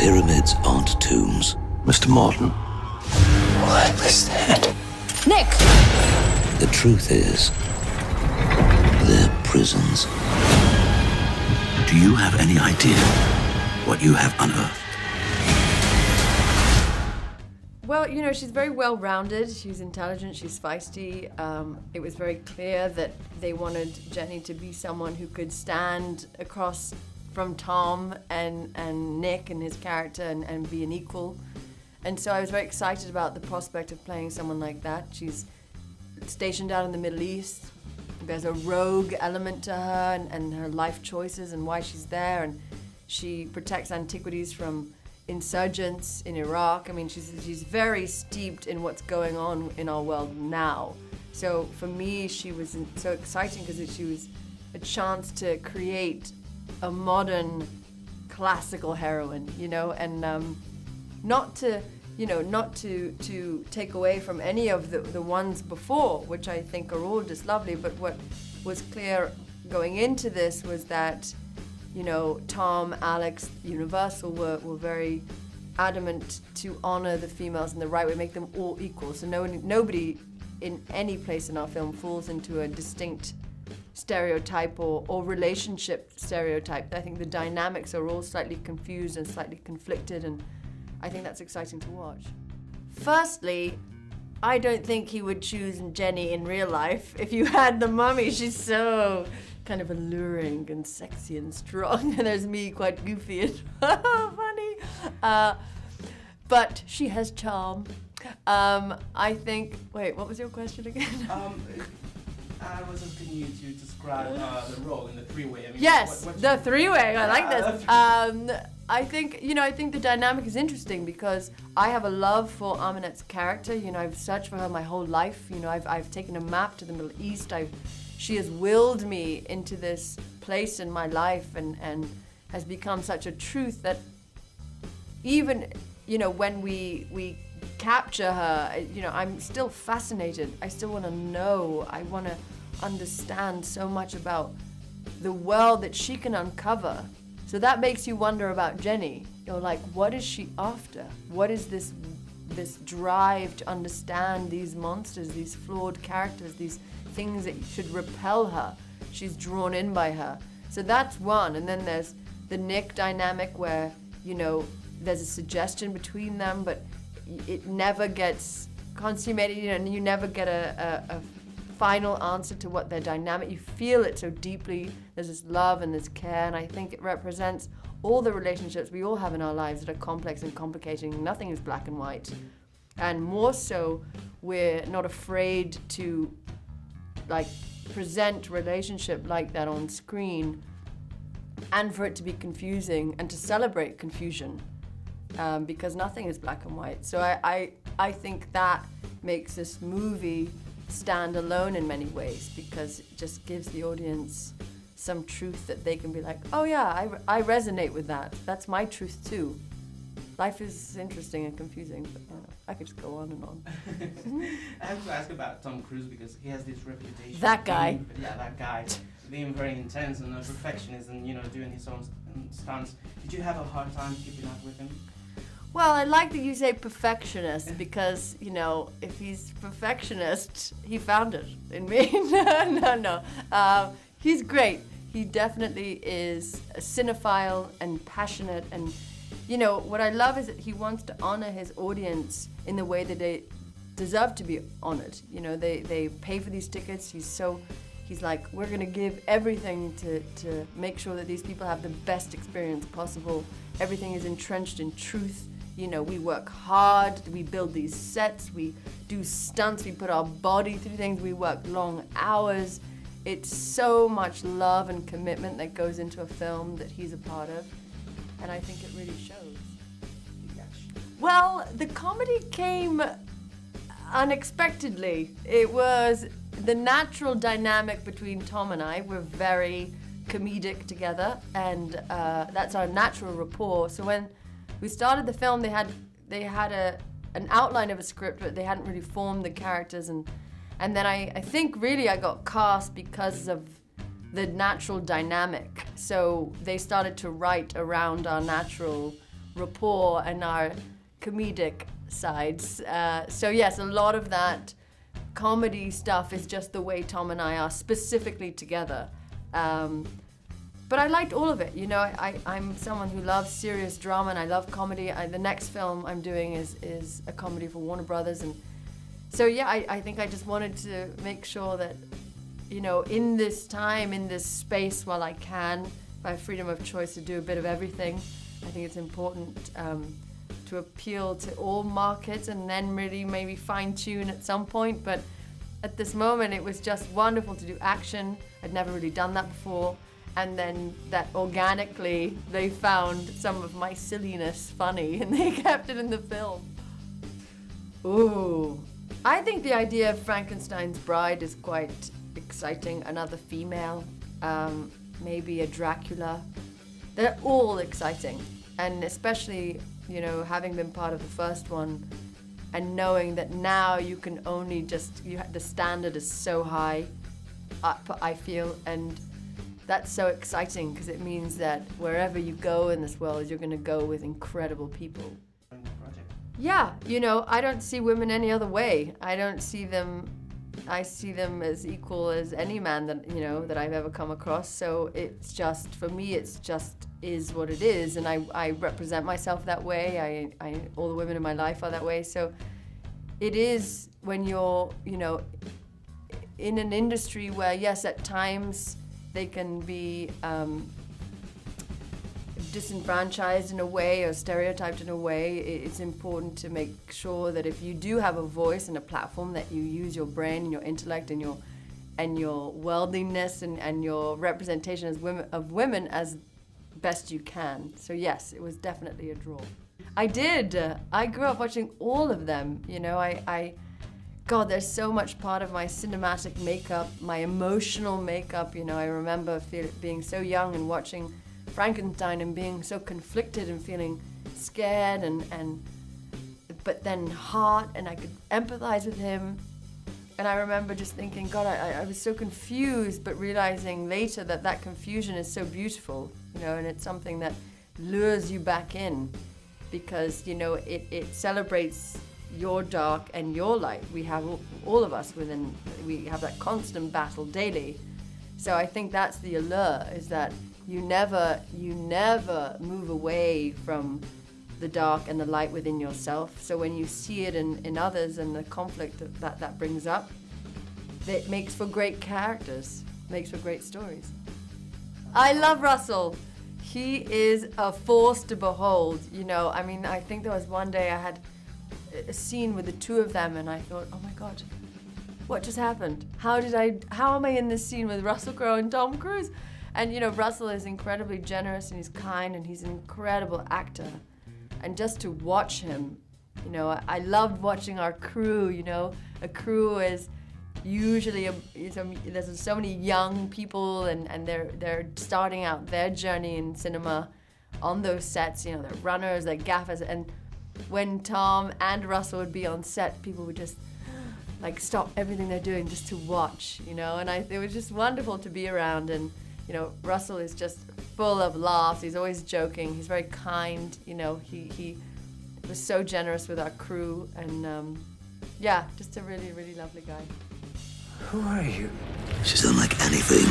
Pyramids aren't tombs. Mr. Morton. What was that? Nick! The truth is, they're prisons. Do you have any idea what you have unearthed? Well, you know, she's very well-rounded, she's intelligent, she's feisty. It was very clear that they wanted Jenny to be someone who could stand across from Tom and Nick and his character and be an equal. And so I was very excited about the prospect of playing someone like that. She's stationed out in the Middle East. There's a rogue element to her and her life choices and why she's there, and she protects antiquities from insurgents in Iraq. I mean, she's very steeped in what's going on in our world now. So for me, she was so exciting because she was a chance to create a modern classical heroine, you know, and not to take away from any of the ones before, which I think are all just lovely. But what was clear going into this was that, you know, Tom, Alex, Universal were very adamant to honor the females in the right way, make them all equal. So nobody in any place in our film falls into a distinct stereotype or relationship stereotype. I think the dynamics are all slightly confused and slightly conflicted, and I think that's exciting to watch. Firstly, I don't think he would choose Jenny in real life. If you had the mummy, she's so kind of alluring and sexy and strong, and there's me quite goofy and funny. But she has charm. I think, wait, what was your question again? I was asking you to describe the role in the three-way. I mean, yes, the three-way. I like this. I think the dynamic is interesting because I have a love for Aminette's character. You know, I've searched for her my whole life. You know, I've taken a map to the Middle East. She has willed me into this place in my life and has become such a truth that even, you know, when we capture her, you know, I'm still fascinated. I still want to know. I want to understand so much about the world that she can uncover. So that makes you wonder about Jenny. You're like, what is she after? What is this drive to understand these monsters, these flawed characters, these things that should repel her? She's drawn in by her. So that's one. And then there's the Nick dynamic where, you know, there's a suggestion between them, but it never gets consummated, you know, and you never get a final answer to what their dynamic. You feel it so deeply. There's this love and this care, and I think it represents all the relationships we all have in our lives that are complex and complicating. Nothing is black and white. And more so, we're not afraid to like present relationship like that on screen, and for it to be confusing and to celebrate confusion. Because nothing is black and white. So I think that makes this movie stand alone in many ways, because it just gives the audience some truth that they can be like, oh yeah, I resonate with that. That's my truth too. Life is interesting and confusing, but you know, I could just go on and on. I have to ask about Tom Cruise because he has this reputation. That guy. That guy. Being very intense and a perfectionist and, you know, doing his own stunts. Did you have a hard time keeping up with him? Well, I like that you say perfectionist because, you know, if he's perfectionist, he found it in me. No. He's great. He definitely is a cinephile and passionate. And, you know, what I love is that he wants to honor his audience in the way that they deserve to be honored. You know, they pay for these tickets. He's like, we're going to give everything to make sure that these people have the best experience possible. Everything is entrenched in truth. You know, we work hard, we build these sets, we do stunts, we put our body through things, we work long hours. It's so much love and commitment that goes into a film that he's a part of, and I think it really shows. Well, the comedy came unexpectedly. It was the natural dynamic between Tom and I. We're very comedic together, and that's our natural rapport. So when we started the film, they had an outline of a script, but they hadn't really formed the characters, and then I think really I got cast because of the natural dynamic. So they started to write around our natural rapport and our comedic sides. So yes, a lot of that comedy stuff is just the way Tom and I are specifically together. But I liked all of it. You know, I'm someone who loves serious drama and I love comedy. The next film I'm doing is a comedy for Warner Brothers. And so, yeah, I think I just wanted to make sure that, you know, in this time, in this space, while I can, I have freedom of choice to do a bit of everything. I think it's important to appeal to all markets and then really maybe fine-tune at some point. But at this moment, it was just wonderful to do action. I'd never really done that before. And then that organically, they found some of my silliness funny and they kept it in the film. Ooh. I think the idea of Frankenstein's bride is quite exciting. Another female, maybe a Dracula. They're all exciting. And especially, you know, having been part of the first one and knowing that now you can only the standard is so high, I feel, and that's so exciting because it means that wherever you go in this world, you're going to go with incredible people. Yeah, you know, I don't see women any other way. I see them as equal as any man that, you know, that I've ever come across. So it's just, for me, it's just is what it is. And I represent myself that way. All the women in my life are that way. So it is when you're, you know, in an industry where, yes, at times they can be disenfranchised in a way or stereotyped in a way. It's important to make sure that if you do have a voice and a platform, that you use your brain and your intellect and your worldliness and your representation of women as best you can. So yes, it was definitely a draw. I did. I grew up watching all of them. You know, God, there's so much part of my cinematic makeup, my emotional makeup. You know, I remember being so young and watching Frankenstein and being so conflicted and feeling scared but then hot, and I could empathize with him. And I remember just thinking, God, I was so confused, but realizing later that confusion is so beautiful, you know, and it's something that lures you back in because, you know, it celebrates your dark and your light. We have all of us we have that constant battle daily. So I think that's the allure, is that you never move away from the dark and the light within yourself. So when you see it in others and the conflict that brings up, it makes for great characters, makes for great stories. I love Russell. He is a force to behold. You know, I mean, I think there was one day I had a scene with the two of them and I thought, oh my God, what just happened? How am I in this scene with Russell Crowe and Tom Cruise? And you know, Russell is incredibly generous and he's kind and he's an incredible actor. And just to watch him, you know, I loved watching our crew. You know, a crew is usually there's so many young people and they're starting out their journey in cinema on those sets. You know, they're runners, they're gaffers, and when Tom and Russell would be on set, people would just like stop everything they're doing just to watch, you know, and it was just wonderful to be around. And you know, Russell is just full of laughs. He's always joking. He's very kind. You know, he was so generous with our crew, and yeah, just a really, really lovely guy. Who are you? She's unlike anything